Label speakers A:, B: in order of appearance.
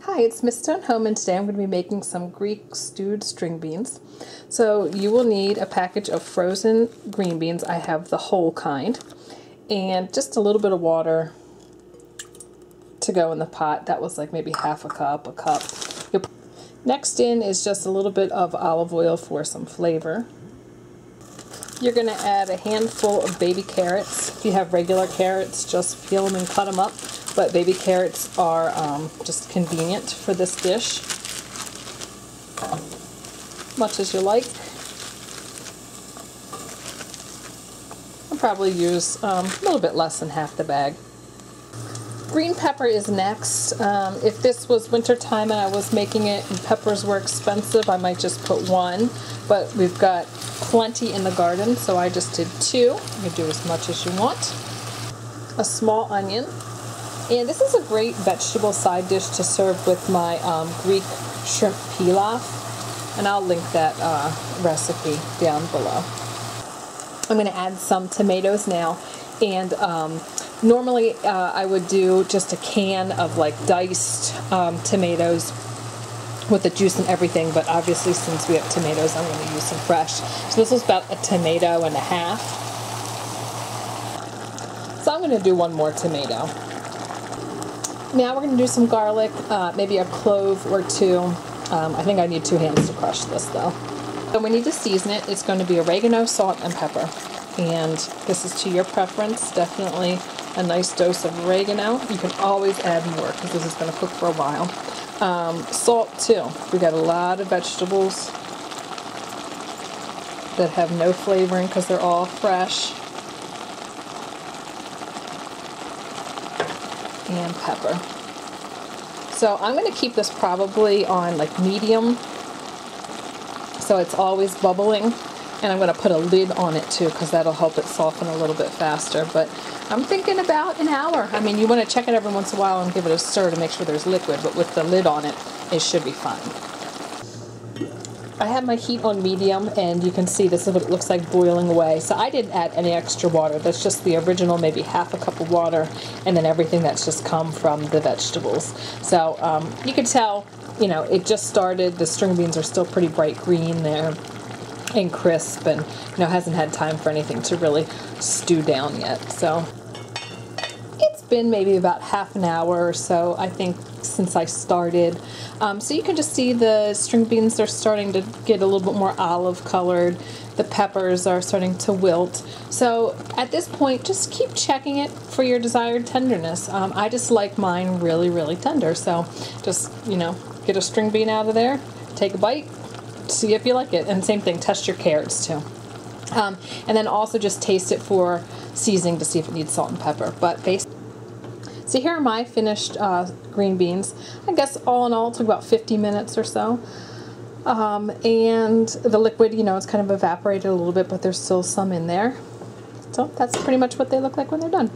A: Hi, it's Miss Stone Home, and today I'm going to be making some Greek stewed string beans. So you will need a package of frozen green beans. I have the whole kind, and just a little bit of water to go in the pot. That was like maybe half a cup, a cup. Next in is just a little bit of olive oil for some flavor. You're going to add a handful of baby carrots. If you have regular carrots, just peel them and cut them up. But baby carrots are just convenient for this dish. Much as you like. I'll probably use a little bit less than half the bag. Green pepper is next. If this was winter time and I was making it and peppers were expensive, I might just put one. But we've got plenty in the garden, so I just did two. You can do as much as you want. A small onion. And this is a great vegetable side dish to serve with my Greek shrimp pilaf. And I'll link that recipe down below. I'm going to add some tomatoes now. And normally I would do just a can of like diced tomatoes with the juice and everything. But obviously since we have tomatoes, I'm going to use some fresh. So this was about a tomato and a half. So I'm going to do one more tomato. Now we're going to do some garlic, maybe a clove or two. I think I need 2 hands to crush this though. So we need to season it. It's going to be oregano, salt, and pepper. And this is to your preference. Definitely a nice dose of oregano. You can always add more because this is going to cook for a while. Salt too. We got a lot of vegetables that have no flavoring because they're all fresh. And pepper. So I'm going to keep this probably on like medium, so it's always bubbling, and I'm going to put a lid on it too because that'll help it soften a little bit faster. But I'm thinking about an hour. I mean, you want to check it every once in a while and give it a stir to make sure there's liquid, but with the lid on it, it should be fine. I have my heat on medium, and you can see this is what it looks like boiling away. So I didn't add any extra water. That's just the original, maybe half a cup of water, and then everything that's just come from the vegetables. So you can tell, you know, it just started. The string beans are still pretty bright green there and crisp, and you know, hasn't had time for anything to really stew down yet. So it's been maybe about half an hour or so, I think, since I started. So you can just see the string beans are starting to get a little bit more olive colored. The peppers are starting to wilt. So at this point, just keep checking it for your desired tenderness. I just like mine really, really tender. So just, you know, get a string bean out of there, take a bite, see if you like it. And same thing, test your carrots too. And then also just taste it for seasoning to see if it needs salt and pepper. But basically, so here are my finished green beans. I guess all in all it took about 50 minutes or so. And the liquid, you know, it's kind of evaporated a little bit, but there's still some in there. So that's pretty much what they look like when they're done.